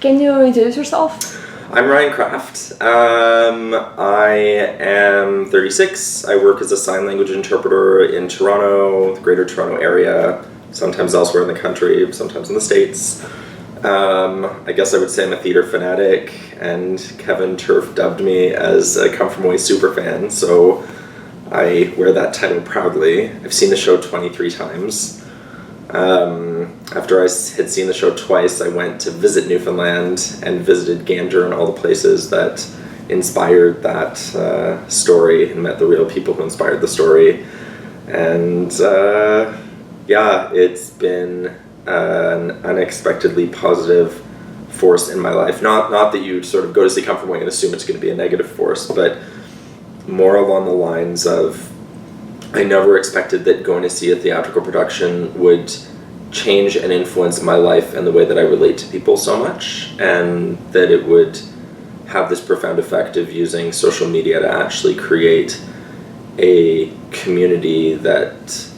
Can you introduce yourself? I'm Ryan Kraft. I am 36. I work as a sign language interpreter in Toronto, the Greater Toronto Area, sometimes elsewhere in the country, sometimes in the States. I guess I would say I'm a theatre fanatic, and Kevin Turf dubbed me as a Come From Away superfan, so I wear that title proudly. I've seen the show 23 times. After I had seen the show twice, I went to visit Newfoundland and visited Gander and all the places that inspired that story and met the real people who inspired the story. And it's been an unexpectedly positive force in my life. Not that you sort of go to see Come From Away and assume it's going to be a negative force, but more along the lines of I never expected that going to see a theatrical production would change and influence my life and the way that I relate to people so much, and that it would have this profound effect of using social media to actually create a community that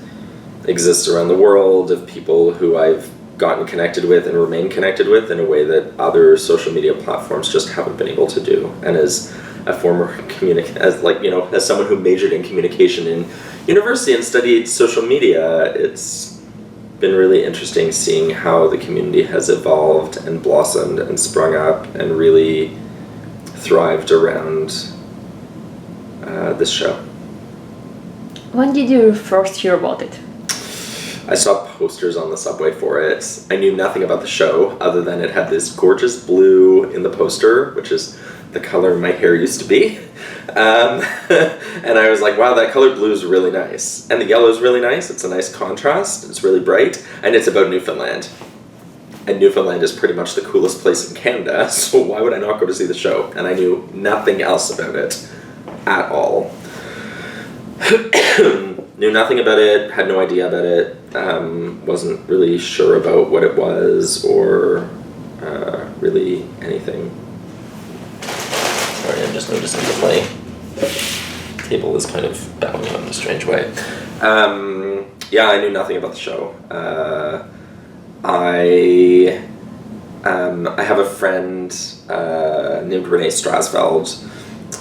exists around the world of people who I've gotten connected with and remain connected with in a way that other social media platforms just haven't been able to do. And as a former as someone who majored in communication in university and studied social media, it's been really interesting seeing how the community has evolved and blossomed and sprung up and really thrived around this show. When did you first hear about it? I saw posters on the subway for it. I knew nothing about the show other than it had this gorgeous blue in the poster, which is the color my hair used to be. And I was like, wow, that color blue is really nice. And the yellow is really nice. It's a nice contrast. It's really bright. And it's about Newfoundland. And Newfoundland is pretty much the coolest place in Canada, so why would I not go to see the show? And I knew nothing else about it at all. Knew nothing about it, had no idea about it, wasn't really sure about what it was or really anything. Sorry, I'm just noticing that my table is kind of bowing out in a strange way. I knew nothing about the show. I have a friend named Renee Strasveld,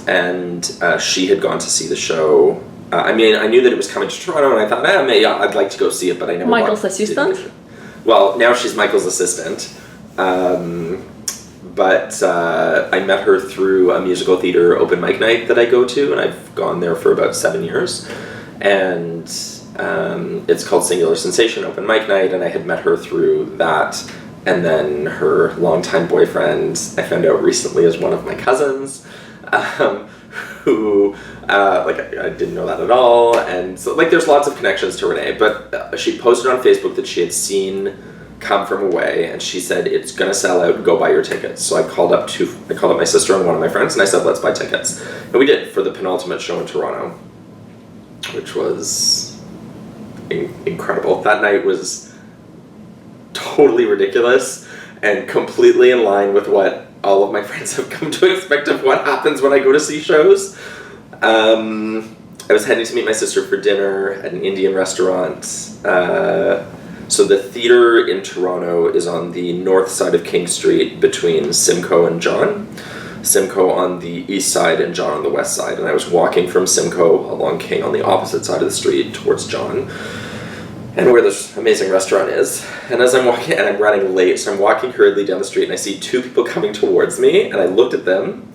and she had gone to see the show. I knew that it was coming to Toronto, and I thought, I'd like to go see it, but I never. Michael's assistant? Well, now she's Michael's assistant. But I met her through a musical theater open mic night that I go to, and I've gone there for about 7 years. And it's called Singular Sensation Open Mic Night, and I had met her through that. And then her longtime boyfriend, I found out recently, is one of my cousins, who, I didn't know that at all. And so, there's lots of connections to Renee, but she posted on Facebook that she had seen Come From Away, and she said, it's gonna sell out, go buy your tickets. So I called up my sister and one of my friends, and I said, let's buy tickets. And we did, for the penultimate show in Toronto, which was incredible. That night was totally ridiculous and completely in line with what all of my friends have come to expect of what happens when I go to see shows. I was heading to meet my sister for dinner at an Indian restaurant. So the theatre in Toronto is on the north side of King Street between Simcoe and John. Simcoe on the east side and John on the west side. And I was walking from Simcoe along King on the opposite side of the street towards John, and where this amazing restaurant is. And as I'm walking, and I'm running late, so I'm walking hurriedly down the street, and I see two people coming towards me, and I looked at them,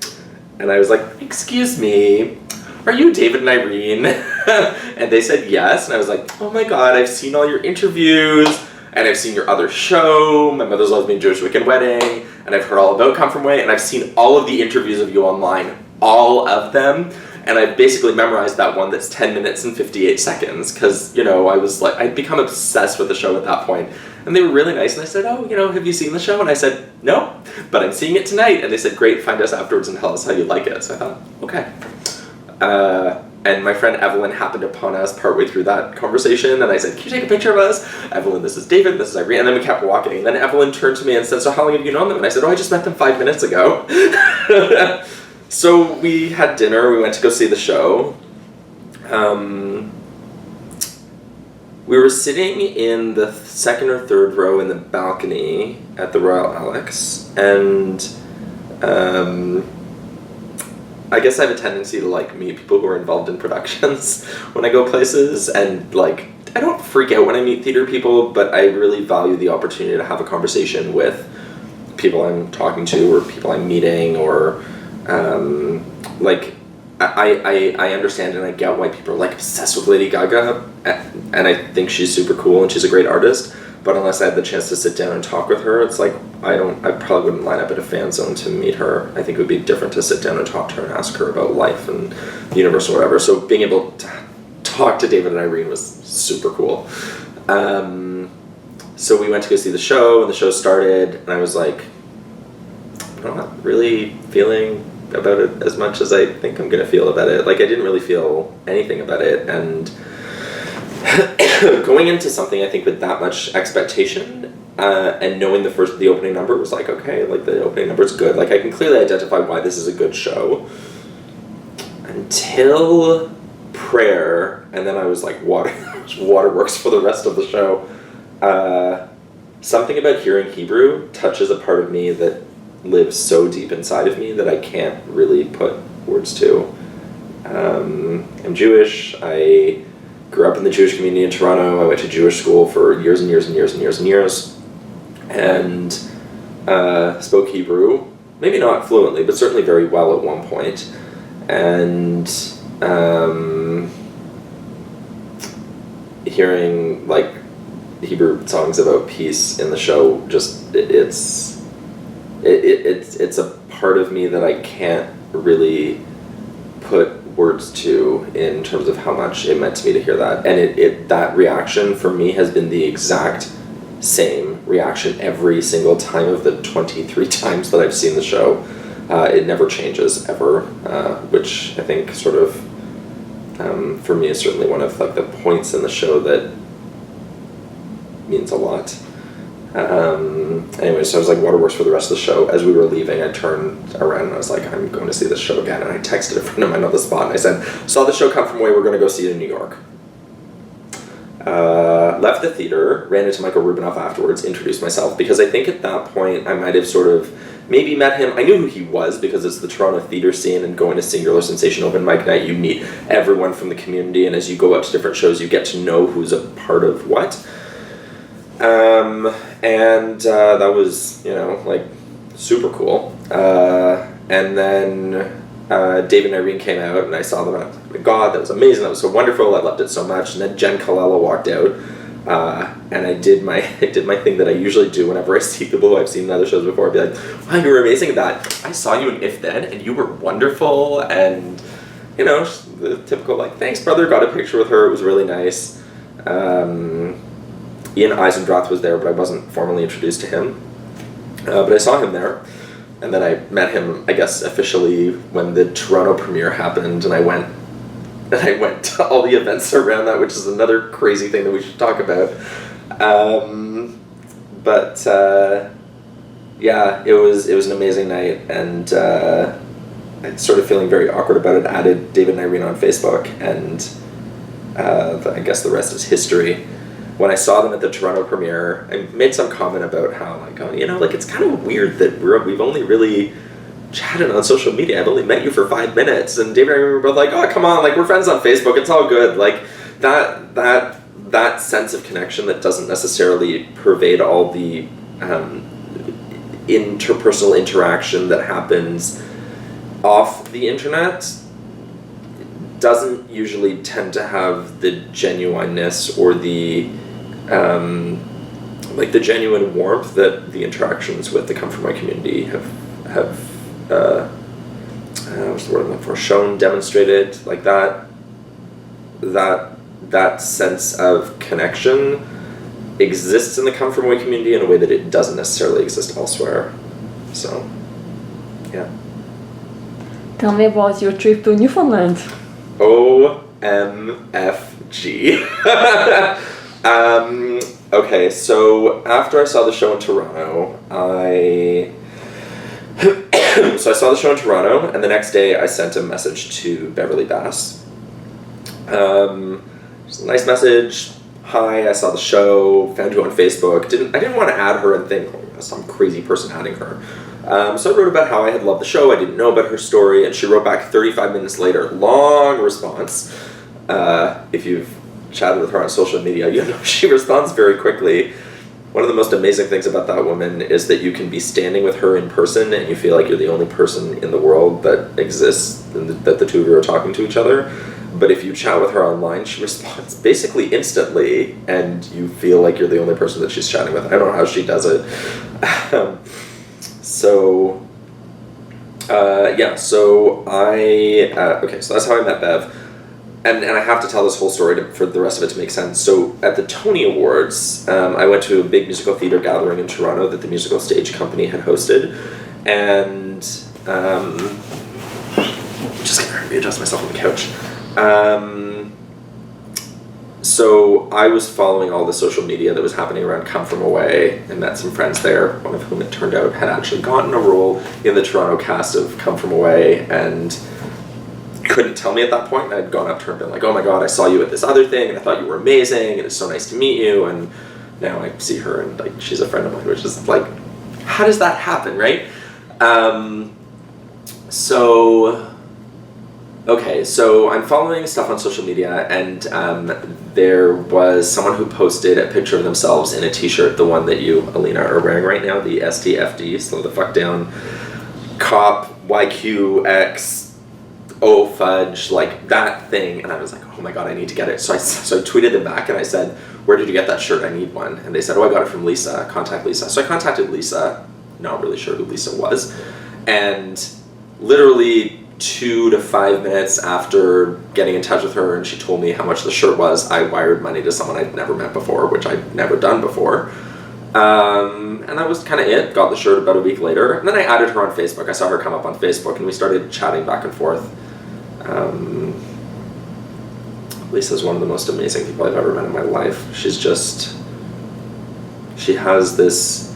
and I was like, excuse me, are you David and Irene? And they said yes, and I was like, oh my god, I've seen all your interviews, and I've seen your other show, My Mother's Loves Me, Jewish Weekend Wedding, and I've heard all about Come From Away, and I've seen all of the interviews of you online, all of them. And I basically memorized that one that's 10 minutes and 58 seconds because, I was like, I'd become obsessed with the show at that point. And they were really nice. And I said, have you seen the show? And I said, no, but I'm seeing it tonight. And they said, great, find us afterwards and tell us how you like it. So I thought, okay. And my friend Evelyn happened upon us partway through that conversation. And I said, can you take a picture of us? Evelyn, this is David, this is Irene. And then we kept walking. And then Evelyn turned to me and said, so how long have you known them? And I said, I just met them 5 minutes ago. So we had dinner, we went to go see the show. We were sitting in the second or third row in the balcony at the Royal Alex, and I guess I have a tendency to like meet people who are involved in productions when I go places, and like I don't freak out when I meet theater people, but I really value the opportunity to have a conversation with people I'm talking to or people I'm meeting, or like I understand and I get why people are like obsessed with Lady Gaga, and I think she's super cool and she's a great artist, but unless I had the chance to sit down and talk with her, it's like I probably wouldn't line up at a fan zone to meet her. I think it would be different to sit down and talk to her and ask her about life and the universe or whatever. So being able to talk to David and Irene was super cool. So we went to go see the show, and the show started, and I was like, I'm not really feeling about it as much as I think I'm going to feel about it. Like, I didn't really feel anything about it, and going into something, I think, with that much expectation, and knowing the opening number was like, okay, like, the opening number's good. Like, I can clearly identify why this is a good show. Until prayer, and then I was like, waterworks for the rest of the show. Something about hearing Hebrew touches a part of me that lives so deep inside of me that I can't really put words to. I'm Jewish. I grew up in the Jewish community in Toronto. I went to Jewish school for years and years and years and years and years, and spoke Hebrew, maybe not fluently, but certainly very well at one point. And hearing like Hebrew songs about peace in the show, just it's a part of me that I can't really put words to in terms of how much it meant to me to hear that. And that reaction for me has been the exact same reaction every single time of the 23 times that I've seen the show. It never changes ever, which I think sort of for me is certainly one of like the points in the show that means a lot. Anyway, so I was like, waterworks for the rest of the show. As we were leaving, I turned around and I was like, I'm going to see this show again. And I texted a friend of mine on the spot and I said, saw the show come from away, we're going to go see it in New York. Left the theater, ran into Michael Rubinoff afterwards, introduced myself, because I think at that point I might have sort of maybe met him. I knew who he was because it's the Toronto theater scene, and going to Singular Sensation Open Mic Night, you meet everyone from the community, and as you go out to different shows, you get to know who's a part of what. And that was, like, super cool. And then David and Irene came out, and I saw them, and I was like, oh my God, that was amazing, that was so wonderful, I loved it so much. And then Jen Colella walked out, and I did my thing that I usually do whenever I see people who I've seen in other shows before. I'd be like, wow, you were amazing at that. I saw you in If Then, and you were wonderful, and, the typical, like, thanks, brother, got a picture with her, it was really nice. Ian Eisendrath was there, but I wasn't formally introduced to him. But I saw him there, and then I met him, I guess, officially when the Toronto premiere happened, and I went to all the events around that, which is another crazy thing that we should talk about. Yeah, it was an amazing night, and I'm sort of feeling very awkward about it. I added David and Irene on Facebook, and I guess the rest is history. When I saw them at the Toronto premiere, I made some comment about how, like, it's kind of weird that we've only really chatted on social media. I've only met you for 5 minutes, and David and I were both like, oh, come on, like, we're friends on Facebook, it's all good. Like, that sense of connection that doesn't necessarily pervade all the interpersonal interaction that happens off the internet doesn't usually tend to have the genuineness or the the genuine warmth that the interactions with the Come From My community have what's the word I'm looking for? Shown, demonstrated, like that sense of connection exists in the Come From Away community in a way that it doesn't necessarily exist elsewhere. So, yeah. Tell me about your trip to Newfoundland. OMFG. Okay, so after I saw the show in Toronto, so I saw the show in Toronto, and the next day I sent a message to Beverly Bass. Just a nice message. hi, I saw the show, found you on Facebook. I didn't want to add her and think, oh, some crazy person adding her. So I wrote about how I had loved the show, I didn't know about her story, and she wrote back 35 minutes later, long response. If you've chatted with her on social media, you know she responds very quickly. One of the most amazing things about that woman is that you can be standing with her in person and you feel like you're the only person in the world that exists and that the two of you are talking to each other. But if you chat with her online, she responds basically instantly and you feel like you're the only person that she's chatting with. I don't know how she does it. So that's how I met Bev. And I have to tell this whole story for the rest of it to make sense. So at the Tony Awards, I went to a big musical theatre gathering in Toronto that the Musical Stage Company had hosted. And just gonna readjust myself on the couch. So I was following all the social media that was happening around Come From Away and met some friends there, one of whom it turned out had actually gotten a role in the Toronto cast of Come From Away and couldn't tell me at that point. I'd gone up to her and been like, oh my god, I saw you at this other thing and I thought you were amazing and it's so nice to meet you, and now I see her and like she's a friend of mine, which is like, how does that happen, right? So I'm following stuff on social media and there was someone who posted a picture of themselves in a t-shirt, the one that you, Alina, are wearing right now, the SDFD, Slow the Fuck Down, Cop, YQX, oh fudge, like that thing, and I was like, oh my god, I need to get it. So I tweeted them back and I said, where did you get that shirt? I need one. And they said, oh, I got it from Lisa, contact Lisa. So I contacted Lisa, not really sure who Lisa was, and literally 2 to 5 minutes after getting in touch with her and she told me how much the shirt was, I wired money to someone I'd never met before, which I'd never done before. And that was kind of it. Got the shirt about a week later, and then I added her on Facebook. I saw her come up on Facebook and we started chatting back and forth. Lisa's one of the most amazing people I've ever met in my life. She has this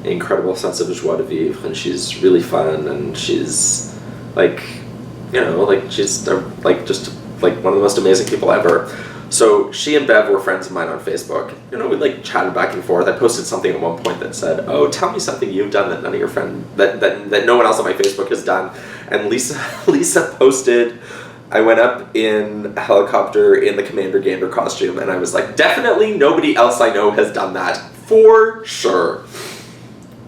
incredible sense of joie de vivre, and she's really fun, and she's like, she's like one of the most amazing people ever. So she and Bev were friends of mine on Facebook. We like chatted back and forth. I posted something at one point that said, oh, tell me something you've done that none of your friends, that no one else on my Facebook has done. And Lisa posted, I went up in a helicopter in the Commander Gander costume, and I was like, definitely nobody else I know has done that, for sure.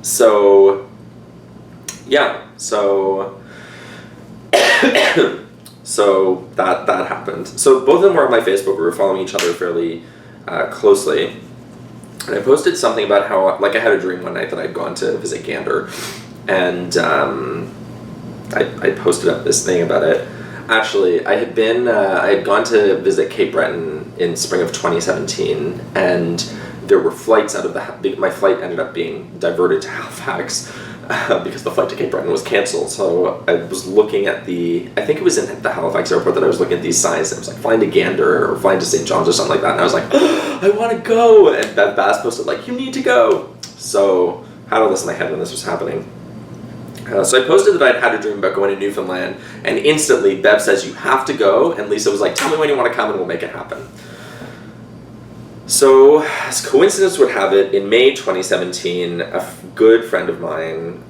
So, yeah, so that happened. So both of them were on my Facebook. We were following each other fairly closely. And I posted something about how, like, I had a dream one night that I'd gone to visit Gander. And I posted up this thing about it. Actually, I had gone to visit Cape Breton in spring of 2017. And there were flights out of my flight ended up being diverted to Halifax. Because the flight to Cape Breton was cancelled. So I was looking at I think it was in the Halifax airport that I was looking at these signs. It was like flying to Gander or flying to St. John's or something like that. And I was like, oh, I want to go. And Bev Bass posted like, you need to go. So I had all this in my head when this was happening. So I posted that I'd had a dream about going to Newfoundland. And instantly Bev says, you have to go. And Lisa was like, tell me when you want to come and we'll make it happen. So, as coincidence would have it, in May 2017, a good friend of mine,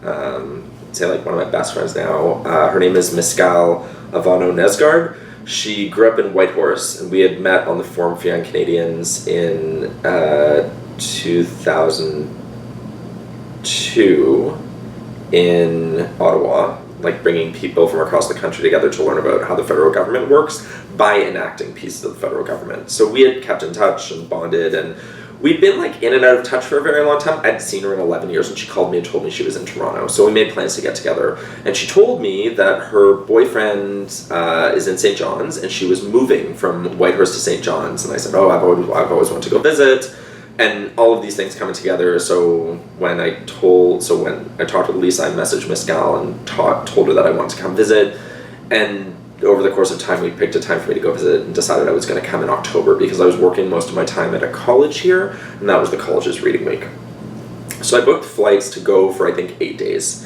say like one of my best friends now, her name is Mescal Avano Nesgard. She grew up in Whitehorse, and we had met on the Forum for Young Canadians in 2002 in Ottawa, like bringing people from across the country together to learn about how the federal government works by enacting pieces of the federal government. So we had kept in touch and bonded, and we'd been like in and out of touch for a very long time. I'd seen her in 11 years, and she called me and told me she was in Toronto. So we made plans to get together, and she told me that her boyfriend is in St. John's, and she was moving from Whitehorse to St. John's. And I said, oh, I've always wanted to go visit. And all of these things coming together. So when I talked to Lisa, I messaged Miss Gal and told her that I wanted to come visit. And over the course of time, we picked a time for me to go visit and decided I was going to come in October because I was working most of my time at a college here, and that was the college's reading week. So I booked flights to go for, I think, 8 days.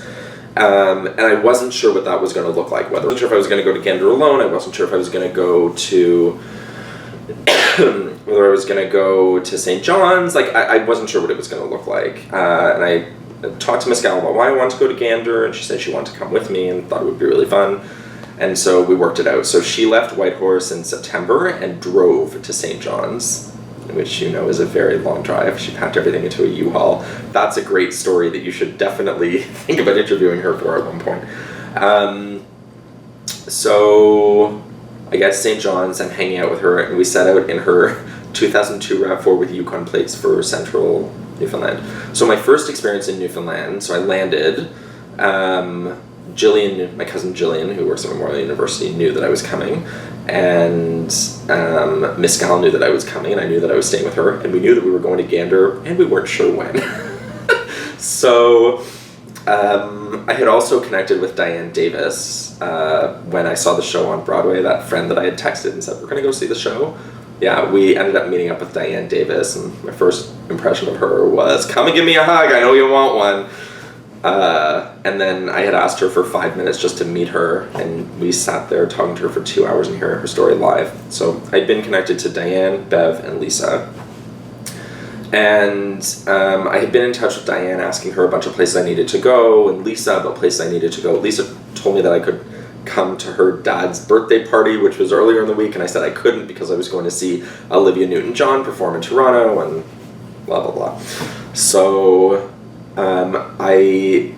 And I wasn't sure what that was going to look like. I wasn't sure if I was going to go to Gander alone. I wasn't sure if I was going to go to whether I was going to go to St. John's. Like, I wasn't sure what it was going to look like. And I talked to Miss Gal about why I wanted to go to Gander, and she said she wanted to come with me and thought it would be really fun. And so we worked it out. So she left Whitehorse in September and drove to St. John's, which you know is a very long drive. She packed everything into a U-Haul. That's a great story that you should definitely think about interviewing her for at one point. So I got to St. John's, I'm hanging out with her, and we set out in her 2002 RAV4 with Yukon plates for central Newfoundland. So my first experience in Newfoundland, so I landed, Jillian, my cousin Jillian, who works at Memorial University, knew that I was coming, and Miss Gal knew that I was coming, and I knew that I was staying with her, and we knew that we were going to Gander, and we weren't sure when. So I had also connected with Diane Davis when I saw the show on Broadway, that friend that I had texted and said, we're going to go see the show. Yeah, we ended up meeting up with Diane Davis, and my first impression of her was, come and give me a hug, I know you want one. And then I had asked her for 5 minutes just to meet her, and we sat there talking to her for 2 hours and hearing her story live. So I'd been connected to Diane, Bev, and Lisa. And I had been in touch with Diane, asking her a bunch of places I needed to go, and Lisa about places I needed to go. Lisa told me that I could come to her dad's birthday party, which was earlier in the week, and I said I couldn't because I was going to see Olivia Newton-John perform in Toronto, and blah, blah, blah. So I,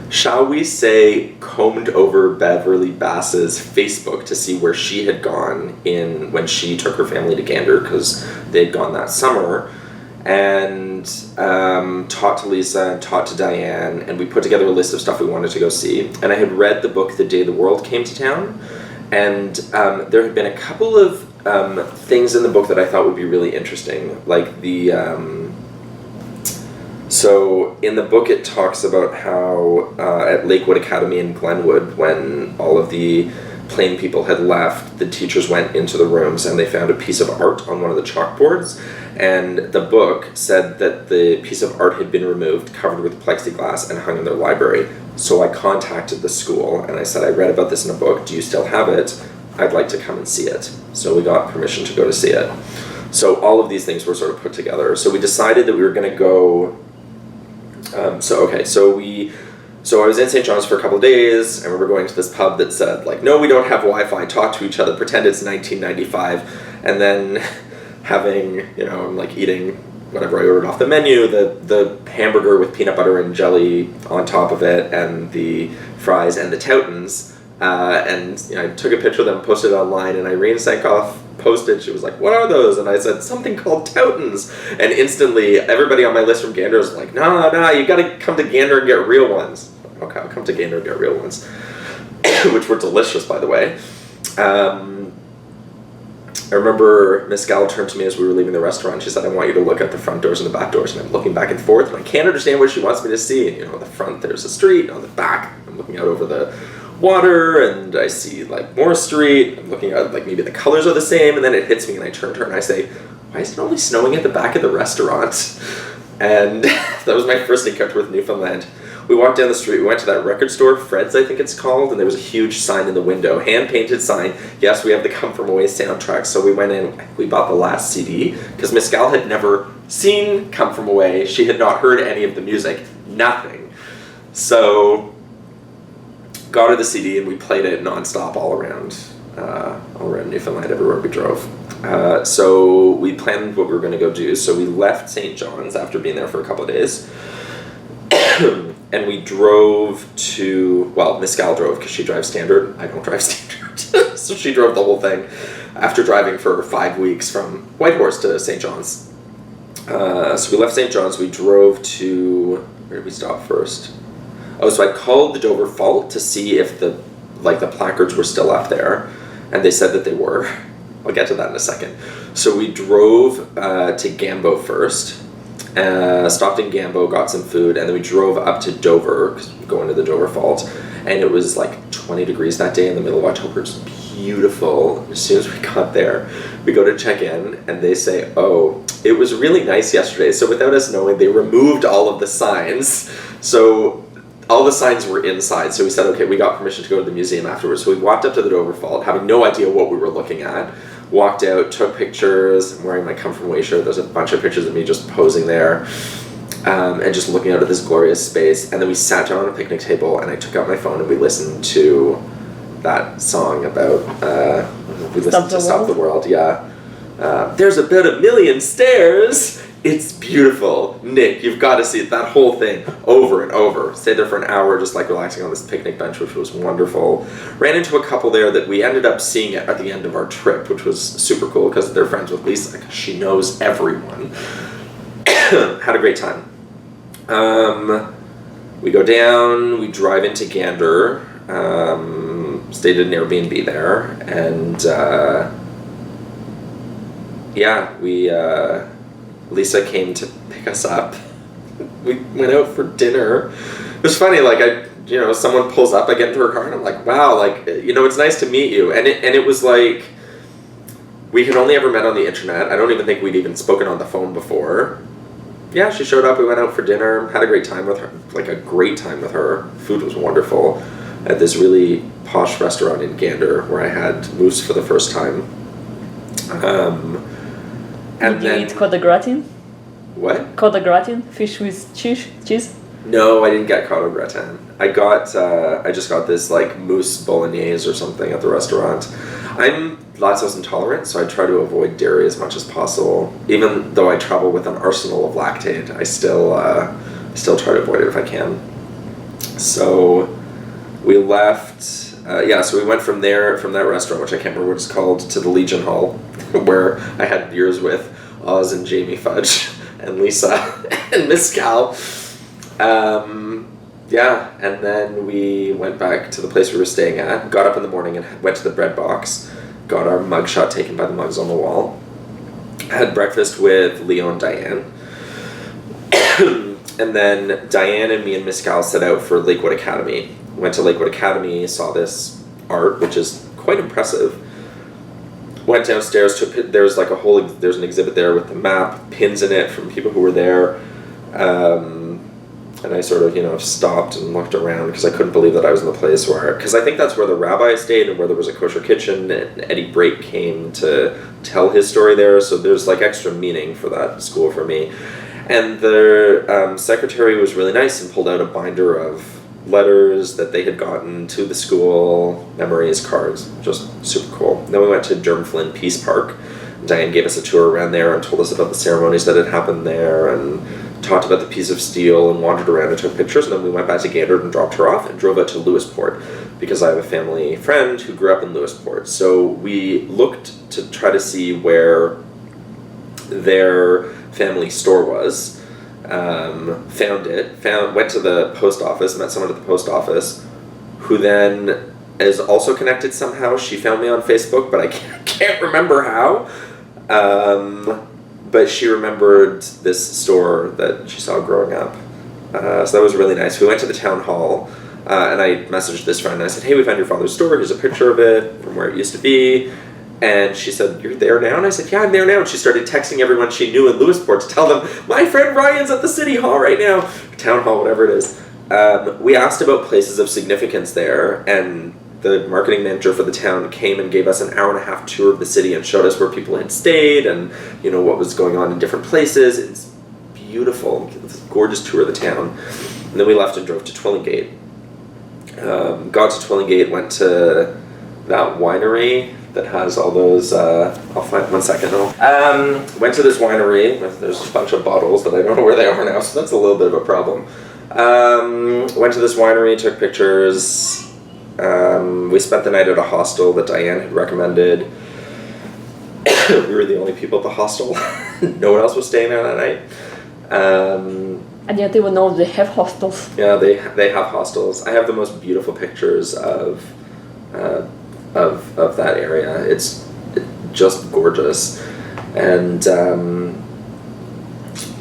shall we say, combed over Beverly Bass's Facebook to see where she had gone when she took her family to Gander, because they'd gone that summer, and talked to Lisa and talked to Diane, and we put together a list of stuff we wanted to go see. And I had read the book The Day the World Came to Town, and there had been a couple of things in the book that I thought would be really interesting, like the so in the book it talks about how at Lakewood Academy in Glenwood, when all of the Plain people had left, the teachers went into the rooms and they found a piece of art on one of the chalkboards, and the book said that the piece of art had been removed, covered with plexiglass, and hung in their library. So I contacted the school and I said, I read about this in a book, do you still have it? I'd like to come and see it. So we got permission to go to see it. So all of these things were sort of put together. So we decided that we were going to go. So I was in St. John's for a couple of days, and we were going to this pub that said, like, no, we don't have Wi-Fi, talk to each other, pretend it's 1995, and then having, I'm like eating whatever I ordered off the menu, the hamburger with peanut butter and jelly on top of it, and the fries and the Toutons, and I took a picture of them, posted it online, and Alina Sergachov posted, she was like, what are those? And I said, something called Toutons. And instantly, everybody on my list from Gander was like, no, you gotta come to Gander and get real ones. Okay, I'll come to Gander and get real ones. Which were delicious, by the way. I remember Miss Gal turned to me as we were leaving the restaurant. She said, I want you to look at the front doors and the back doors. And I'm looking back and forth, and I can't understand what she wants me to see. And, on the front, there's a street. On the back, I'm looking out over the water, and I see like more street. I'm looking at like maybe the colors are the same, and then it hits me, and I turn to her and I say, why is it only snowing at the back of the restaurant? And that was my first encounter with Newfoundland. We walked down the street, we went to that record store, Fred's I think it's called, and there was a huge sign in the window, hand-painted sign, yes, we have the Come From Away soundtrack. So we went in, we bought the last CD, because Miss Gal had never seen Come From Away, she had not heard any of the music, nothing. So got her the CD, and we played it nonstop all around Newfoundland, everywhere we drove. So we planned what we were going to go do. So we left St. John's after being there for a couple of days, and we drove to, well, Miss Gal drove because she drives standard. I don't drive standard. So she drove the whole thing after driving for 5 weeks from Whitehorse to St. John's. So we left St. John's, we drove to, where did we stop first? Oh, so I called the Dover Fault to see if the placards were still up there, and they said that they were. I'll get to that in a second. So we drove to Gambo first, stopped in Gambo, got some food, and then we drove up to Dover, because we go into the Dover Fault, and it was like 20 degrees that day in the middle of October. It was beautiful. As soon as we got there, we go to check in, and they say, oh, it was really nice yesterday. So without us knowing, they removed all of the signs. So all the signs were inside, so we said, okay, we got permission to go to the museum afterwards. So we walked up to the Dover Fault, having no idea what we were looking at, walked out, took pictures. I'm wearing my Come From Away shirt. There's a bunch of pictures of me just posing there. And just looking out at this glorious space. And then we sat down on a picnic table, and I took out my phone and we listened to that song about Stop the World. Yeah. There's about 1 million stairs. It's beautiful. Nick, you've got to see it. That whole thing over and over. Stayed there for an hour just like relaxing on this picnic bench, which was wonderful. Ran into a couple there that we ended up seeing at the end of our trip, which was super cool because they're friends with Lisa because she knows everyone. Had a great time. We go down, we drive into Gander, stayed at an Airbnb there, and Lisa came to pick us up. We went out for dinner. It was funny, like someone pulls up, I get into her car, and I'm like, wow, like, it's nice to meet you. And it was like, we had only ever met on the internet. I don't even think we'd even spoken on the phone before. Yeah, she showed up, we went out for dinner, had a great time with her, Food was wonderful at this really posh restaurant in Gander where I had moose for the first time. Did you eat cod au gratin? What? Cod au gratin? Fish with cheese? No, I didn't get cod au gratin. I just got this like moose bolognese or something at the restaurant. I'm lactose intolerant, so I try to avoid dairy as much as possible. Even though I travel with an arsenal of Lactaid, I still try to avoid it if I can. So we left. So we went from that restaurant, which I can't remember what it's called, to the Legion Hall, where I had beers with Oz and Jamie Fudge and Lisa and Miss Cal. And then we went back to the place we were staying at, got up in the morning and went to the bread box, got our mugshot taken by the mugs on the wall, had breakfast with Leo and Diane, and then Diane and me and Miss Cal set out for Lakewood Academy. Went to Lakewood Academy, saw this art, which is quite impressive. Went downstairs, there's an exhibit there with the map, pins in it from people who were there. And I sort of, stopped and looked around because I couldn't believe that I was in the place because I think that's where the rabbi stayed and where there was a kosher kitchen, and Eddie Brake came to tell his story there, so there's like extra meaning for that school for me. And the secretary was really nice and pulled out a binder of letters that they had gotten to the school, memories, cards, just super cool. Then we went to Durham Peace Park. Diane gave us a tour around there and told us about the ceremonies that had happened there and talked about the piece of steel and wandered around and took pictures. And then we went back to Gander and dropped her off and drove out to Lewisport because I have a family friend who grew up in Lewisport. So we looked to try to see where their family store was. Went to the post office, met someone at the post office who then is also connected somehow. She found me on Facebook, but I can't remember how. But she remembered this store that she saw growing up. So that was really nice. We went to the town hall, and I messaged this friend and I said, hey, we found your father's store. Here's a picture of it from where it used to be. And she said, you're there now? And I said, yeah, I'm there now. And she started texting everyone she knew in Lewisport to tell them, my friend Ryan's at the city hall right now. Town hall, whatever it is. We asked about places of significance there, and the marketing manager for the town came and gave us an hour-and-a-half tour of the city and showed us where people had stayed and, what was going on in different places. It's beautiful. It's a gorgeous tour of the town. And then we left and drove to Twillingate. Got to Twillingate, went to that winery that has all those, I'll find 1 second. Went to this winery, there's a bunch of bottles that I don't know where they are now, so that's a little bit of a problem. Went to this winery, took pictures. We spent the night at a hostel that Diane had recommended. We were the only people at the hostel. No one else was staying there that night. I didn't even know they have hostels. Yeah, they have hostels. I have the most beautiful pictures of that area. It's just gorgeous. And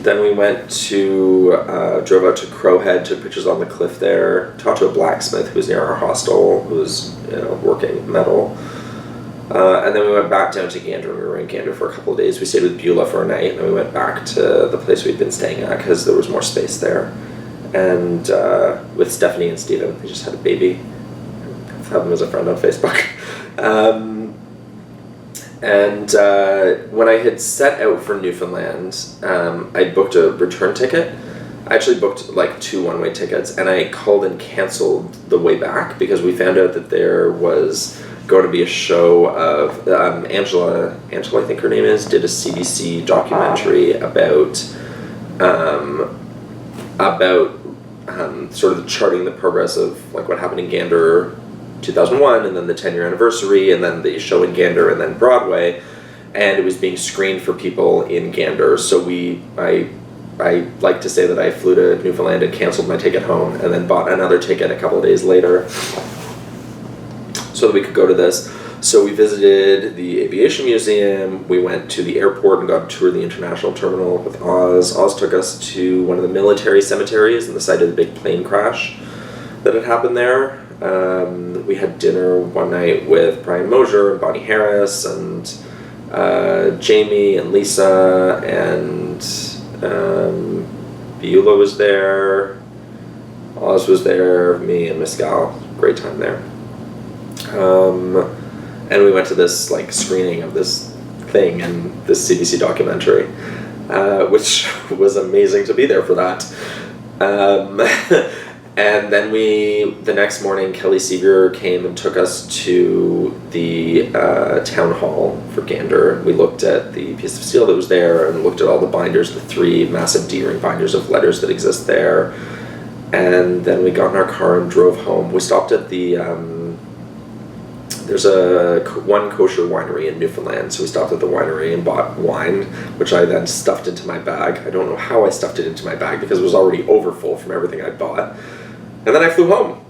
then we went drove out to Crowhead, took pictures on the cliff there, talked to a blacksmith who was near our hostel, who was working metal. And then we went back down to Gander, and we were in Gander for a couple of days. We stayed with Beulah for a night, and then we went back to the place we'd been staying at because there was more space there. And with Stephanie and Steven, they just had a baby. I have them as a friend on Facebook. And when I had set out for Newfoundland, I booked a return ticket. I actually booked like 2 one-way tickets, and I called and canceled the way back because we found out that there was going to be a show of Angela, I think her name is, did a CBC documentary about sort of charting the progress of like what happened in Gander 2001, and then the 10-year anniversary, and then the show in Gander, and then Broadway, and it was being screened for people in Gander. So I like to say that I flew to Newfoundland and canceled my ticket home, and then bought another ticket a couple of days later so that we could go to this. So we visited the Aviation Museum, we went to the airport and got a tour of the international terminal with Oz. Oz took us to one of the military cemeteries and the site of the big plane crash that had happened there. We had dinner one night with Brian Mosier and Bonnie Harris and Jamie and Lisa, and Beulah was there, Oz was there, me and Miss Gal. Great time there. And we went to this like screening of this thing and this CBC documentary, which was amazing to be there for that. And then the next morning, Kelly Seeger came and took us to the town hall for Gander. We looked at the piece of steel that was there and looked at all the binders, the 3 massive D-ring binders of letters that exist there. And then we got in our car and drove home. We stopped at the there's one kosher winery in Newfoundland, so we stopped at the winery and bought wine, which I then stuffed into my bag. I don't know how I stuffed it into my bag because it was already overfull from everything I bought. And then I flew home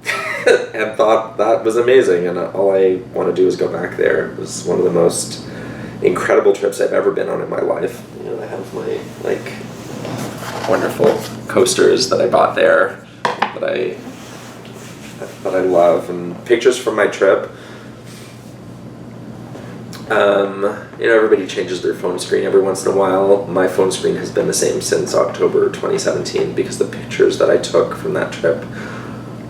and thought that was amazing, and all I want to do is go back there. It was one of the most incredible trips I've ever been on in my life. You know, I have my like wonderful coasters that I bought there that I love, and pictures from my trip. You know, everybody changes their phone screen every once in a while. My phone screen has been the same since October 2017 because the pictures that I took from that trip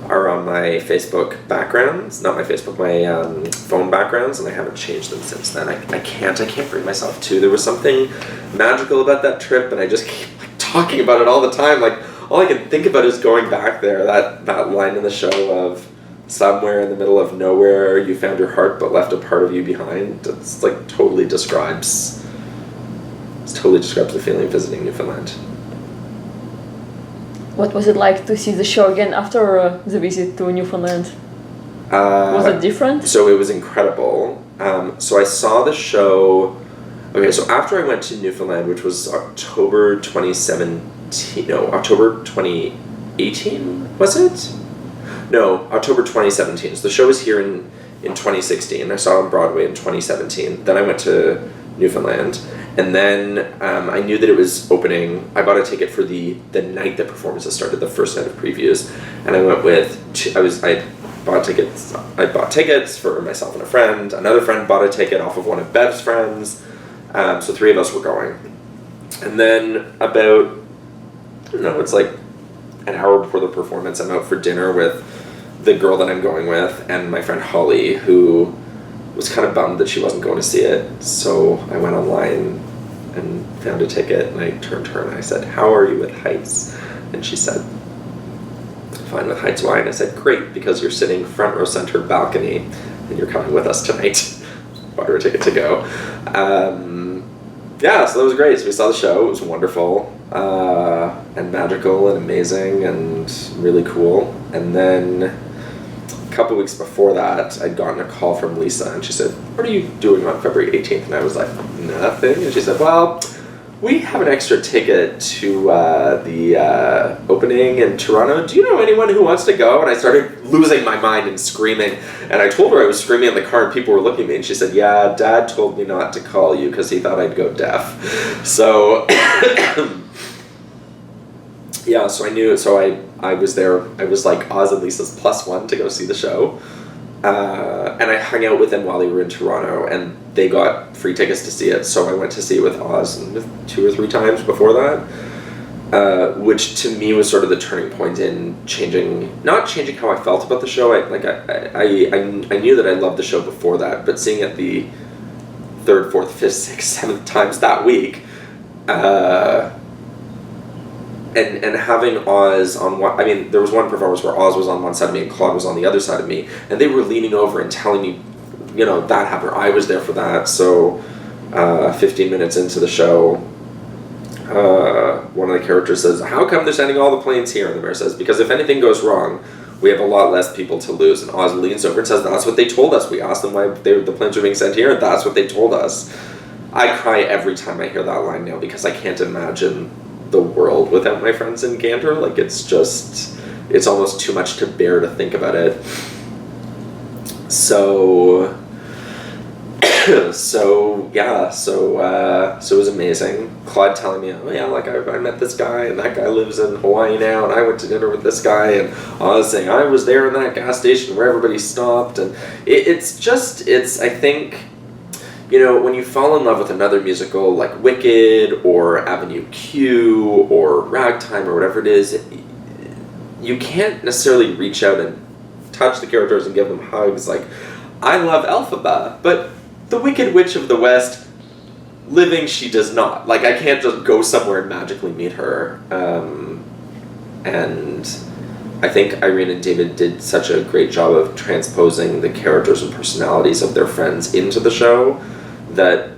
are on my Facebook backgrounds, not my Facebook, my phone backgrounds, and I haven't changed them since then. I can't bring myself to. There was something magical about that trip, and I just keep like talking about it all the time. Like, all I can think about is going back there. That line in the show of somewhere in the middle of nowhere you found your heart but left a part of you behind. It's like totally describes the feeling of visiting Newfoundland. What was it like to see the show again after the visit to Newfoundland? Was it different? So it was incredible. So I saw the show. Okay, so after I went to Newfoundland, which was October 2017, no, October 2018, was it? No, October 2017. So the show was here in 2016. I saw it on Broadway in 2017. Then I went to Newfoundland, and then I knew that it was opening. I bought a ticket for the night that performances started, the first night of previews, and I went with. I bought tickets for myself and a friend. Another friend bought a ticket off of one of Bev's friends. So 3 of us were going, and then about, I don't know, it's like an hour before the performance, I'm out for dinner with the girl that I'm going with and my friend Holly, who was kind of bummed that she wasn't going to see it. So I went online and found a ticket, and I turned to her and I said, "How are you with Heights?" And she said, "Fine with Heights. Why?" And I said, "Great, because you're sitting front row center balcony and you're coming with us tonight." Bought her a ticket to go. Yeah, so that was great. So we saw the show. It was wonderful and magical and amazing and really cool. And then a couple weeks before that, I'd gotten a call from Lisa, and she said, "What are you doing on February 18th? And I was like, "Nothing." And she said, "Well, we have an extra ticket to the opening in Toronto. Do you know anyone who wants to go?" And I started losing my mind and screaming. And I told her I was screaming in the car, and people were looking at me. And she said, "Yeah, Dad told me not to call you because he thought I'd go deaf." So, yeah, so I knew. So I was there. I was like Oz and Lisa's +1 to go see the show. And I hung out with them while they were in Toronto, and they got free tickets to see it, so I went to see it with Oz 2 or 3 times before that, which to me was sort of the turning point in not changing how I felt about the show. I knew that I loved the show before that, but seeing it the 3rd, 4th, 5th, 6th, 7th times that week. And having Oz on one, I mean, there was one performance where Oz was on one side of me and Claude was on the other side of me, and they were leaning over and telling me, you know, that happened. I was there for that. So 15 minutes into the show, one of the characters says, "How come they're sending all the planes here?" And the mayor says, "Because if anything goes wrong, we have a lot less people to lose." And Oz leans over and says, "That's what they told us. We asked them why the planes were being sent here, and that's what they told us." I cry every time I hear that line now because I can't imagine the world without my friends in Gander. Like, it's almost too much to bear to think about it. So it was amazing. Claude telling me, "Oh yeah, like I met this guy, and that guy lives in Hawaii now, and I went to dinner with this guy," and Oz saying, "I was there in that gas station where everybody stopped," and it's I think, you know, when you fall in love with another musical like Wicked or Avenue Q or Ragtime or whatever it is, you can't necessarily reach out and touch the characters and give them hugs. Like, I love Elphaba, but the Wicked Witch of the West, living, she does not. Like, I can't just go somewhere and magically meet her. And I think Irene and David did such a great job of transposing the characters and personalities of their friends into the show that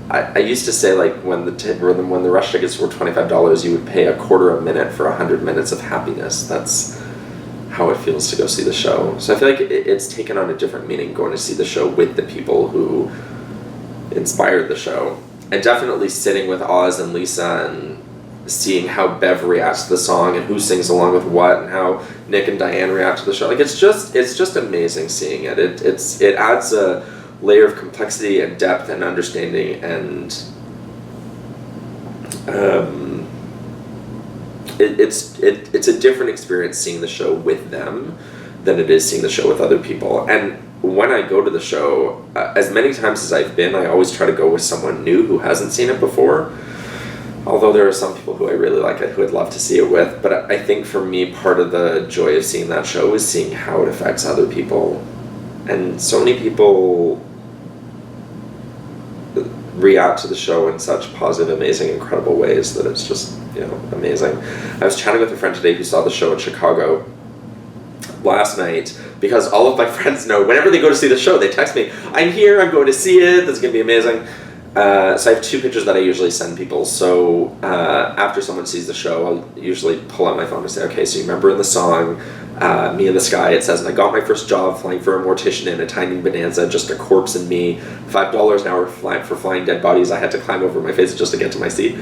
I used to say, like, when the rush tickets were $25, you would pay $0.25 a minute for 100 minutes of happiness. That's how it feels to go see the show. So I feel like it's taken on a different meaning going to see the show with the people who inspired the show. And definitely sitting with Oz and Lisa and seeing how Bev reacts to the song and who sings along with what and how Nick and Diane react to the show. Like, it's just amazing seeing it. It adds a layer of complexity and depth and understanding, and it's a different experience seeing the show with them than it is seeing the show with other people. And when I go to the show, as many times as I've been, I always try to go with someone new who hasn't seen it before. Although there are some people who I really like it, who I'd love to see it with. But I think for me, part of the joy of seeing that show is seeing how it affects other people. And so many people react to the show in such positive, amazing, incredible ways that it's just, you know, amazing. I was chatting with a friend today who saw the show in Chicago last night, because all of my friends know whenever they go to see the show, they text me, "I'm here, I'm going to see it, this is going to be amazing." So I have 2 pictures that I usually send people. So after someone sees the show, I'll usually pull out my phone and say, "Okay, so you remember in the song, Me in the Sky, it says, 'And I got my first job flying for a mortician in a tiny bonanza, just a corpse and me, $5 an hour for flying dead bodies. I had to climb over my face just to get to my seat.'"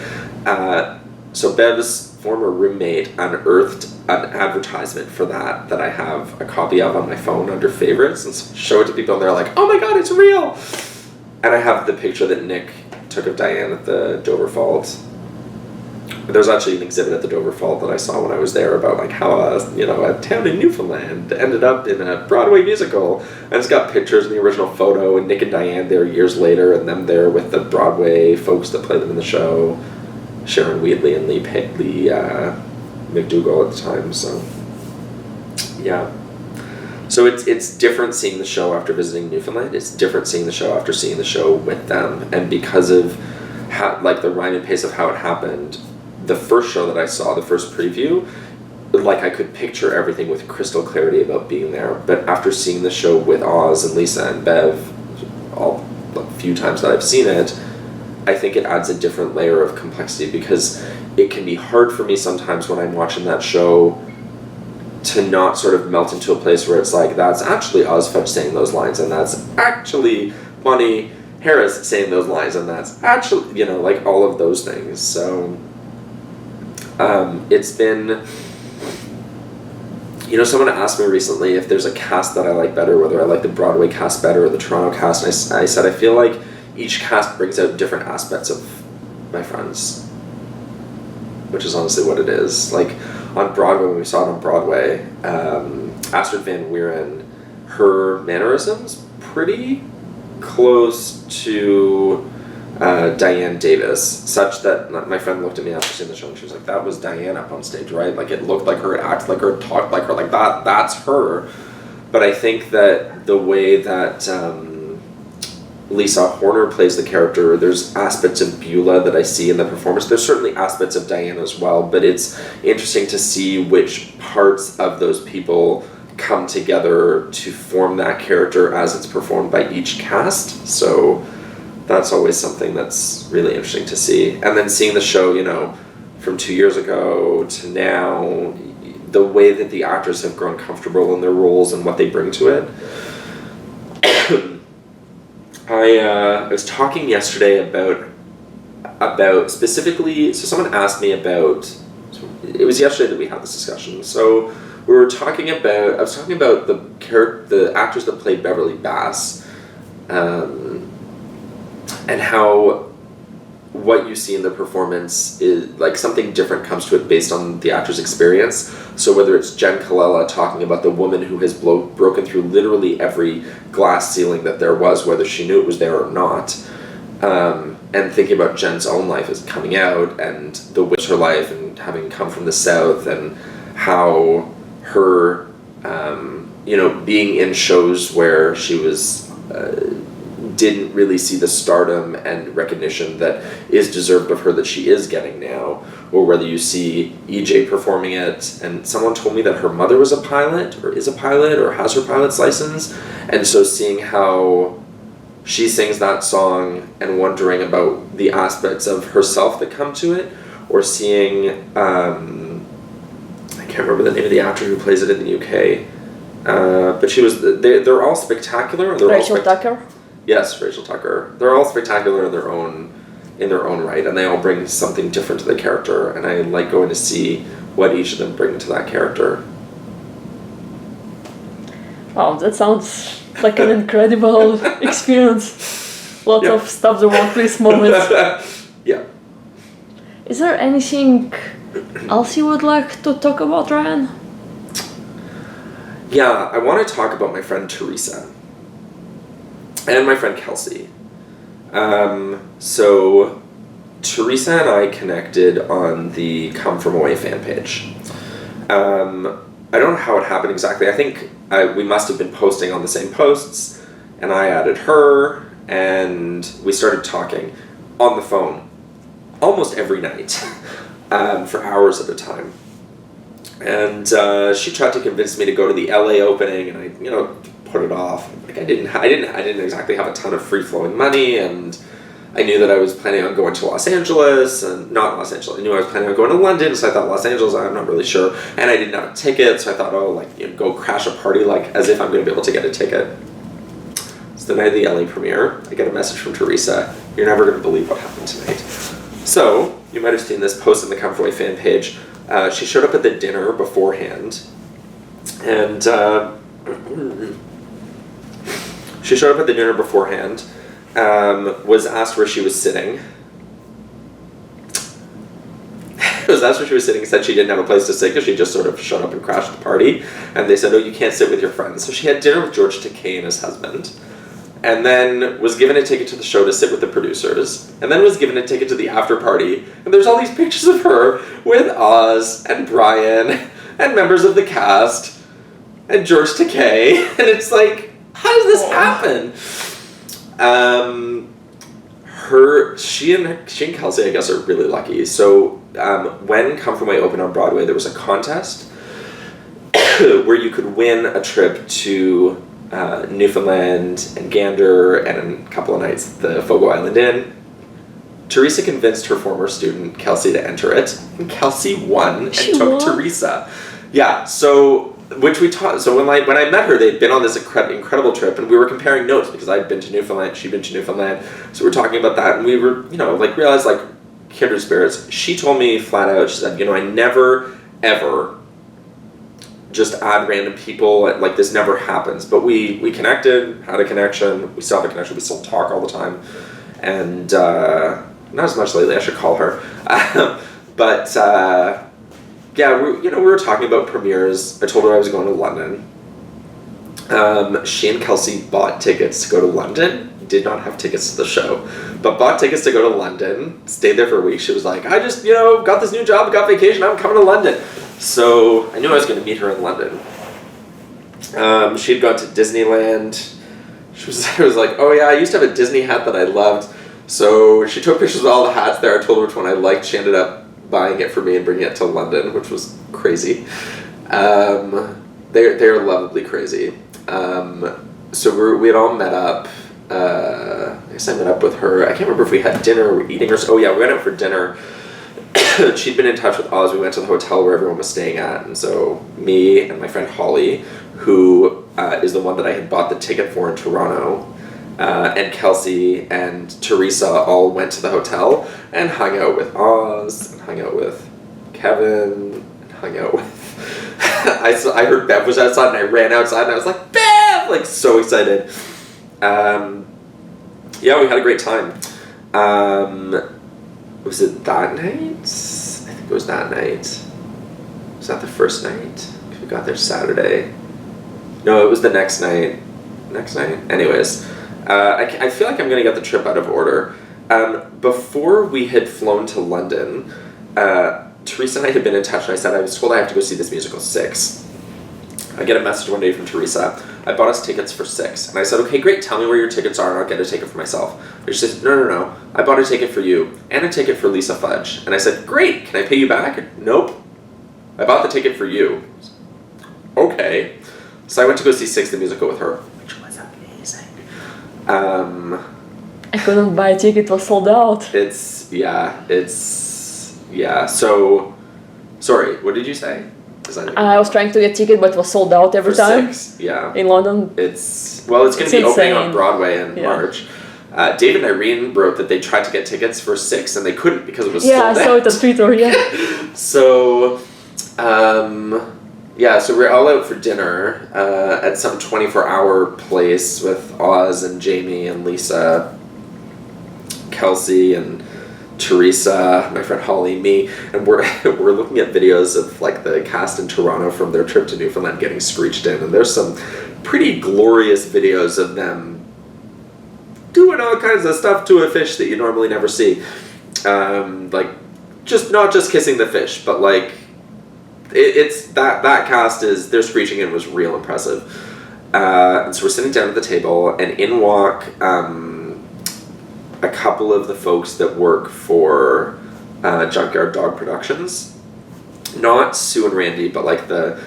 So Bev's former roommate unearthed an advertisement for that I have a copy of on my phone under favorites, and so show it to people and they're like, "Oh my god, it's real!" And I have the picture that Nick took of Diane at the Dover Fault. There's actually an exhibit at the Dover Fault that I saw when I was there about, like, how a town in Newfoundland ended up in a Broadway musical, and it's got pictures of the original photo and Nick and Diane there years later, and them there with the Broadway folks that played them in the show, Sharon Wheatley and Lee McDougall at the time. So yeah. So it's different seeing the show after visiting Newfoundland. It's different seeing the show after seeing the show with them. And because of how, like, the rhyme and pace of how it happened, the first show that I saw, the first preview, like, I could picture everything with crystal clarity about being there. But after seeing the show with Oz and Lisa and Bev, all the few times that I've seen it, I think it adds a different layer of complexity, because it can be hard for me sometimes when I'm watching that show to not sort of melt into a place where it's like, that's actually Ozfudge saying those lines, and that's actually Bonnie Harris saying those lines, and that's actually, you know, like, all of those things. So it's been, you know, someone asked me recently if there's a cast that I like better, whether I like the Broadway cast better or the Toronto cast, and I said I feel like each cast brings out different aspects of my friends, which is honestly what it is. Like, on Broadway, when we saw it on Broadway, Astrid Van Wieren, her mannerisms pretty close to Diane Davis, such that my friend looked at me after seeing the show and she was like, "That was Diane up on stage, right? Like, it looked like her, it acted like her, it talked like her, like that's her." But I think that the way that Lisa Horner plays the character. There's aspects of Beulah that I see in the performance. There's certainly aspects of Diana as well, but it's interesting to see which parts of those people come together to form that character as it's performed by each cast. So that's always something that's really interesting to see. And then seeing the show, you know, from 2 years ago to now, the way that the actors have grown comfortable in their roles and what they bring to it. I was talking yesterday about specifically, so someone asked me about, it was yesterday that we had this discussion, so I was talking about the actors that played Beverly Bass, and how what you see in the performance is like something different comes to it based on the actor's experience. So whether it's Jen Colella talking about the woman who has broken through literally every glass ceiling that there was, whether she knew it was there or not, and thinking about Jen's own life as coming out and the witch her life and having come from the South, and how her being in shows where she was didn't really see the stardom and recognition that is deserved of her that she is getting now, or whether you see EJ performing it, and someone told me that her mother was a pilot, or is a pilot, or has her pilot's license, and so seeing how she sings that song and wondering about the aspects of herself that come to it, or seeing, I can't remember the name of the actor who plays it in the UK, but she was, they're all spectacular. Rachel Tucker? Yes, Rachel Tucker. They're all spectacular in their own right, and they all bring something different to the character, and I like going to see what each of them bring to that character. Wow, that sounds like an incredible experience. Lots of stuff the workplace moments. Yeah. Is there anything else you would like to talk about, Ryan? Yeah, I want to talk about my friend Teresa. And my friend Kelsey. So Teresa and I connected on the Come From Away fan page. I don't know how it happened exactly. I think we must have been posting on the same posts, and I added her, and we started talking on the phone almost every night for hours at a time. And she tried to convince me to go to the LA opening, and I, put it off. Like I didn't exactly have a ton of free flowing money, and I knew that I was planning on going to Los Angeles, and not Los Angeles. I knew I was planning on going to London, so I thought Los Angeles. I'm not really sure, and I didn't have a ticket, so I thought, go crash a party as if I'm going to be able to get a ticket. So the night of the LA premiere, I get a message from Teresa. You're never going to believe what happened tonight. So you might have seen this post on the Come From Away fan page. She showed up at the dinner beforehand, and was asked where she was sitting. Said she didn't have a place to sit because she just sort of showed up and crashed the party. And they said, oh, you can't sit with your friends. So she had dinner with George Takei and his husband. And then was given a ticket to the show to sit with the producers. And then was given a ticket to the after party. And there's all these pictures of her with Oz and Brian and members of the cast and George Takei. And it's like, how does this happen? She and Kelsey, I guess, are really lucky. So when Come From Away opened on Broadway, there was a contest where you could win a trip to Newfoundland and Gander and a couple of nights at the Fogo Island Inn. Teresa convinced her former student Kelsey to enter it, and Kelsey won and took Teresa. Yeah, so which we taught. So when I met her, they'd been on this incredible trip, and we were comparing notes because I'd been to Newfoundland, she'd been to Newfoundland. So we were talking about that, and we were realized kindred spirits. She told me flat out. She said, I never ever just add random people, this never happens, but we connected, had a connection, we still have a connection, we still talk all the time, and not as much lately. I should call her. But yeah, we were talking about premieres. I told her I was going to London. She and Kelsey bought tickets to go to London. Did not have tickets to the show, but bought tickets to go to London. Stayed there for a week. She was like, I just got this new job, got vacation, I'm coming to London. So I knew I was going to meet her in London. She had gone to Disneyland. I was like, oh yeah, I used to have a Disney hat that I loved. So she took pictures of all the hats there. I told her which one I liked. She ended up buying it for me and bringing it to London, which was crazy. They're lovably crazy. So we had all met up. I guess I met up with her. I can't remember if we had dinner or eating or... Oh yeah, we went out for dinner. She'd been in touch with Oz. We went to the hotel where everyone was staying at. And so me and my friend Holly, who is the one that I had bought the ticket for in Toronto, and Kelsey and Teresa all went to the hotel and hung out with Oz, and hung out with Kevin, and hung out with... I heard Bev was outside and I ran outside and I was like, Bev! Like, so excited. Yeah, we had a great time. Was it that night? I think it was that night. Was that the first night? We got there Saturday. No, it was the next night. Anyways, I feel like I'm going to get the trip out of order. Before we had flown to London, Teresa and I had been in touch, and I said I was told I have to go see this musical 6. I get a message one day from Teresa. I bought us tickets for 6. And I said, okay, great, tell me where your tickets are and I'll get a ticket for myself. And she says, no. I bought a ticket for you and a ticket for Lisa Fudge. And I said, great, can I pay you back? Nope. I bought the ticket for you. Okay. So I went to go see 6 the musical with her, which was amazing. I couldn't buy a ticket, it was sold out. So, sorry, what did you say? I was trying to get a ticket, but it was sold out every time. 6, yeah. In London. It's going to be opening on Broadway in March. David and Irene wrote that they tried to get tickets for 6 and they couldn't because it was sold out. Yeah, I saw it on Twitter, yeah. So, so we're all out for dinner at some 24-hour place with Oz and Jamie and Lisa, Kelsey and Teresa, my friend Holly, me, and we're looking at videos of like the cast in Toronto from their trip to Newfoundland getting screeched in, and there's some pretty glorious videos of them doing all kinds of stuff to a fish that you normally never see, like just not just kissing the fish, but like it's that cast is their screeching in was real impressive, and so we're sitting down at the table, and in walk a couple of the folks that work for Junkyard Dog Productions, not Sue and Randy, but like the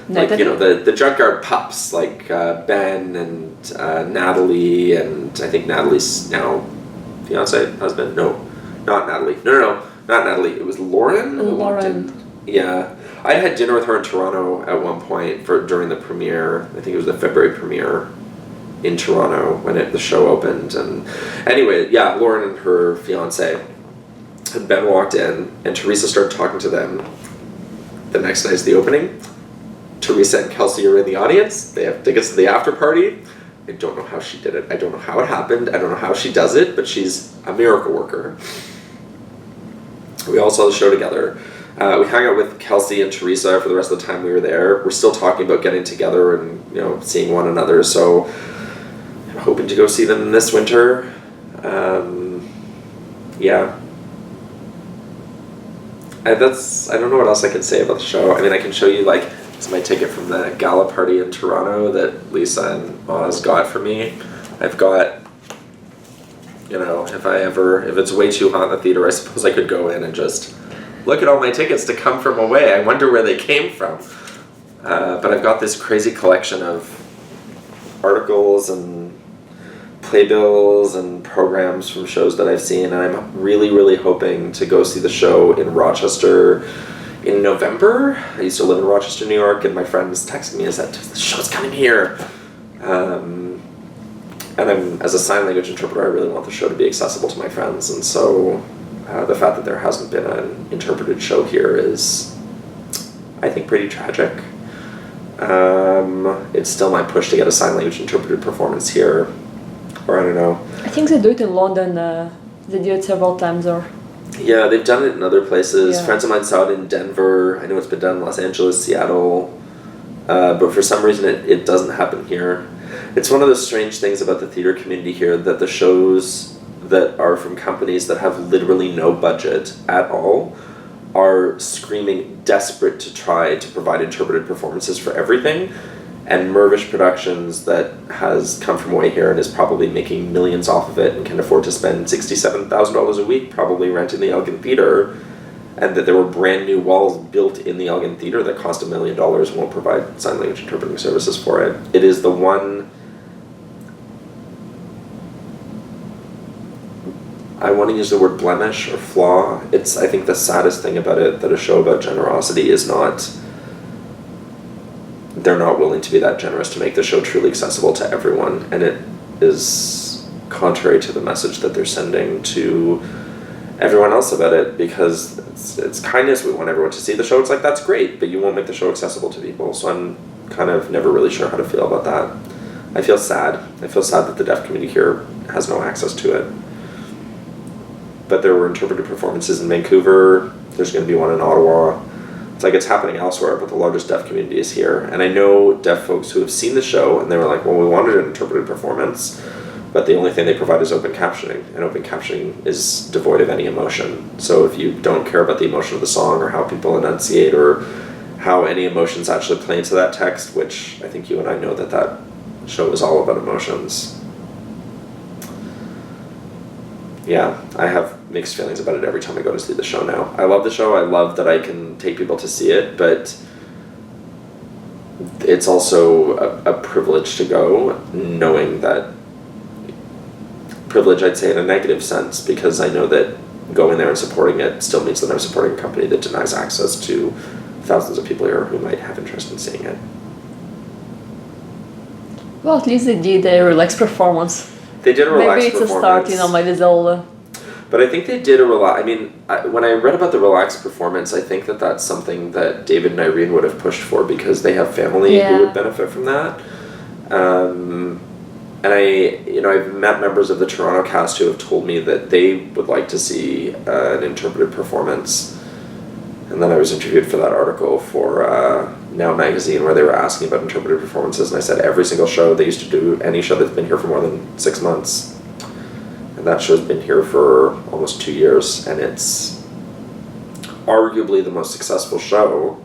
Junkyard pups, like Ben and Natalie, and I think Natalie's now fiance, husband. No, not Natalie. No, not Natalie. It was Lauren. Yeah, I had dinner with her in Toronto at one point during the premiere. I think it was the February premiere in Toronto when the show opened. And anyway, yeah, Lauren and her fiance, and Ben walked in and Teresa started talking to them. The next night's the opening. Teresa and Kelsey are in the audience. They have tickets to the after party. I don't know how she did it. I don't know how it happened. I don't know how she does it, but she's a miracle worker. We all saw the show together. We hung out with Kelsey and Teresa for the rest of the time we were there. We're still talking about getting together and seeing one another. So I'm hoping to go see them this winter. I don't know what else I can say about the show. I mean, I can show you it's my ticket from the gala party in Toronto that Lisa and Oz got for me. I've got, if it's way too hot in the theater, I suppose I could go in and just look at all my tickets to come from away. I wonder where they came from. But I've got this crazy collection of articles and playbills and programs from shows that I've seen, and I'm really, really hoping to go see the show in Rochester in November. I used to live in Rochester, New York, and my friend was texting me and said, the show's coming here. And as a sign language interpreter, I really want the show to be accessible to my friends, and so the fact that there hasn't been an interpreted show here is, I think, pretty tragic. It's still my push to get a sign language interpreted performance here, or I don't know. I think they do it in London. They do it several times, or... Yeah, they've done it in other places. Yeah. Friends of mine saw it in Denver. I know it's been done in Los Angeles, Seattle. But for some reason it doesn't happen here. It's one of the strange things about the theater community here that the shows that are from companies that have literally no budget at all are screaming desperate to try to provide interpreted performances for everything. and Mervish Productions that has come from way here and is probably making millions off of it and can afford to spend $67,000 a week probably renting the Elgin Theatre, and that there were brand new walls built in the Elgin Theatre that cost $1 million and won't provide sign language interpreting services for it. It is the one... I want to use the word blemish or flaw. It's, I think, the saddest thing about it, that a show about generosity is not... They're not willing to be that generous to make the show truly accessible to everyone, and it is contrary to the message that they're sending to everyone else about it, because it's kindness. We want everyone to see the show. It's like, that's great, but you won't make the show accessible to people. So I'm kind of never really sure how to feel about that. I feel sad. I feel sad that the deaf community here has no access to it. But there were interpreted performances in Vancouver. There's going to be one in Ottawa. It's like it's happening elsewhere, but the largest deaf community is here. And I know deaf folks who have seen the show, and they were like, well, we wanted an interpreted performance, but the only thing they provide is open captioning, and open captioning is devoid of any emotion. So if you don't care about the emotion of the song or how people enunciate or how any emotions actually play into that text, which I think you and I know that that show is all about emotions. Yeah, I have mixed feelings about it every time I go to see the show now. I love the show. I love that I can take people to see it, but it's also a privilege to go, knowing that privilege, I'd say in a negative sense, because I know that going there and supporting it still means that I'm supporting a company that denies access to thousands of people here who might have interest in seeing it. Well, at least they did a relaxed performance. They did a relaxed performance. Maybe it's performance. a start, maybe they'll... But I think they did a when I read about the relaxed performance, I think that that's something that David and Irene would have pushed for, because they have family who would benefit from that. And I've met members of the Toronto cast who have told me that they would like to see an interpreted performance. And then I was interviewed for that article for Now Magazine, where they were asking about interpreted performances, and I said every single show they used to do, any show that's been here for more than 6 months. And that show's been here for almost 2 years, and it's arguably the most successful show.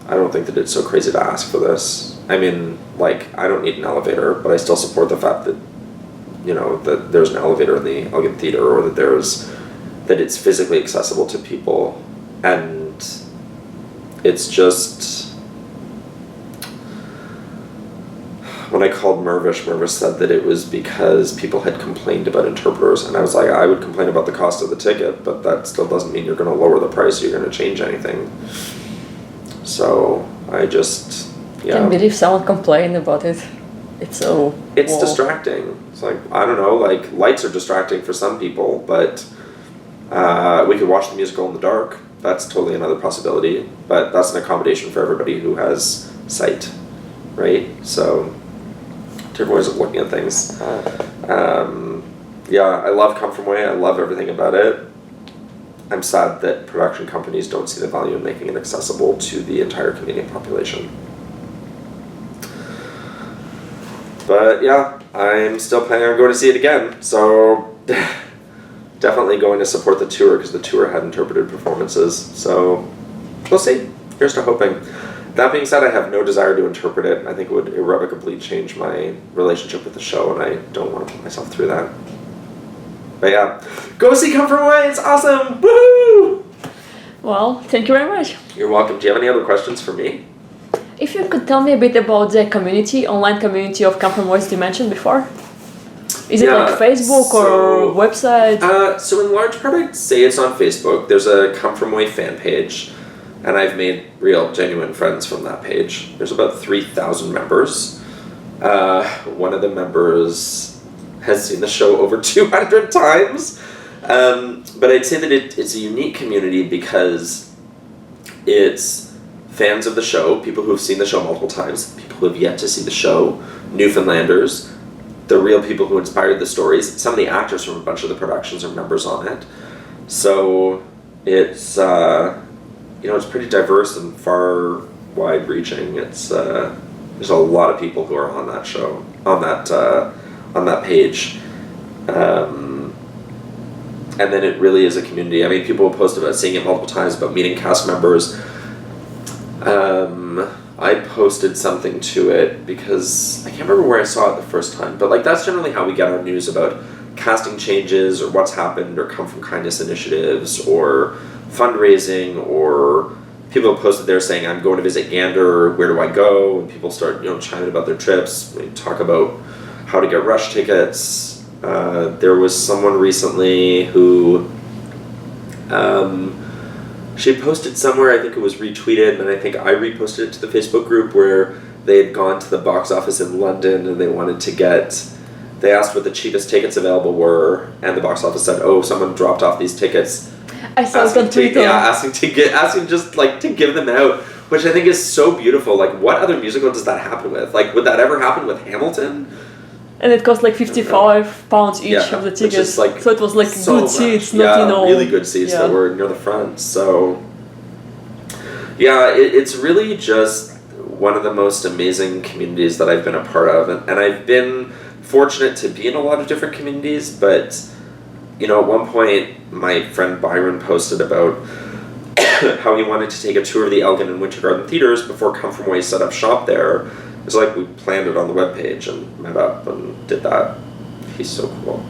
I don't think that it's so crazy to ask for this. I mean, like, I don't need an elevator, but I still support the fact that, that there's an elevator in the Elgin Theatre, or that it's physically accessible to people. And it's just... When I called Mervish said that it was because people had complained about interpreters, and I was like, I would complain about the cost of the ticket, but that still doesn't mean you're going to lower the price, you're going to change anything. So I just, I can't believe someone complained about it. It's so... It's distracting. It's like, I don't know, like, lights are distracting for some people, but we could watch the musical in the dark. That's totally another possibility, but that's an accommodation for everybody who has sight, right? So... different ways of looking at things. I love Come From Way. I love everything about it. I'm sad that production companies don't see the value in making it accessible to the entire Canadian population. But yeah, I'm still planning on going to see it again. So definitely going to support the tour, because the tour had interpreted performances. So we'll see. Here's to hoping. That being said, I have no desire to interpret it. I think it would irrevocably change my relationship with the show, and I don't want to put myself through that. But yeah, go see Come From Away. It's awesome. Woohoo! Well, thank you very much. You're welcome. Do you have any other questions for me? If you could tell me a bit about the community, online community of Come From Away you mentioned before. Is it like Facebook or website? So in large part, I'd say it's on Facebook. There's a Come From Away fan page. And I've made real, genuine friends from that page. There's about 3,000 members. One of the members has seen the show over 200 times. But I'd say that it's a unique community because it's fans of the show, people who have seen the show multiple times, people who have yet to see the show, Newfoundlanders, the real people who inspired the stories. Some of the actors from a bunch of the productions are members on it. So it's... it's pretty diverse and far wide-reaching. It's there's a lot of people who are on that show, on that page, and then it really is a community. I mean, people will post about seeing it multiple times, about meeting cast members. I posted something to it because I can't remember where I saw it the first time, but like that's generally how we get our news about casting changes or what's happened or come from kindness initiatives or fundraising, or people have posted there saying I'm going to visit Gander, where do I go? And people start chiming about their trips. We talk about how to get rush tickets. There was someone recently who she had posted somewhere, I think it was retweeted, and I think I reposted it to the Facebook group, where they had gone to the box office in London and they asked what the cheapest tickets available were, and the box office said, oh, someone dropped off these tickets. I saw it on Twitter. Asking just like to give them out, which I think is so beautiful. Like, what other musical does that happen with? Like, would that ever happen with Hamilton? And it cost like £55 each of the tickets. Like so it was like so good seats, not really good seats that were near the front. So yeah, it's really just one of the most amazing communities that I've been a part of, and I've been fortunate to be in a lot of different communities. But at one point, my friend Byron posted about how he wanted to take a tour of the Elgin and Winter Garden theaters before Come From Away set up shop there. It's like we planned it on the webpage and met up and did that. He's so cool.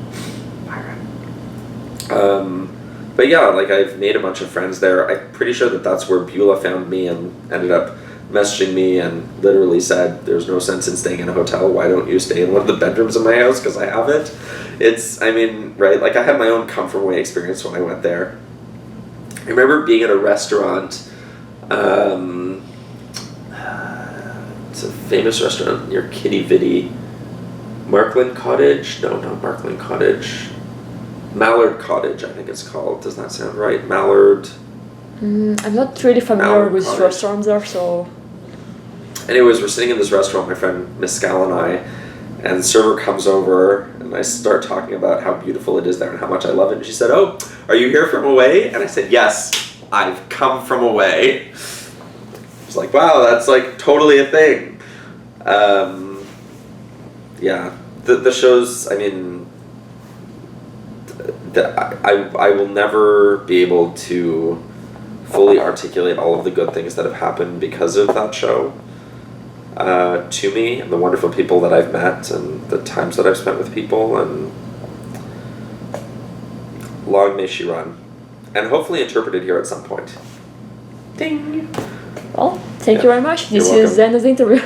But yeah, like I've made a bunch of friends there. I'm pretty sure that that's where Beulah found me and ended up messaging me and literally said, there's no sense in staying in a hotel. Why don't you stay in one of the bedrooms of my house? Because I have it. Right? Like I had my own Come From Away experience when I went there. I remember being at a restaurant, it's a famous restaurant near Kitty Vitty. Markland Cottage? No, not Markland Cottage. Mallard Cottage, I think it's called. Does that sound right? Mallard. I'm not really familiar Mallard with Cottage. restaurants there, so... Anyways, we're sitting in this restaurant, my friend Miss Scal and I, and the server comes over, and I start talking about how beautiful it is there and how much I love it. And she said, oh, are you here from away? And I said, yes, I've come from away. It's like, wow, that's like totally a thing. Yeah, the shows, I will never be able to fully articulate all of the good things that have happened because of that show to me, and the wonderful people that I've met and the times that I've spent with people, and long may she run, and hopefully interpreted here at some point. Ding! Well, thank you very much. This You're is the end of the interview.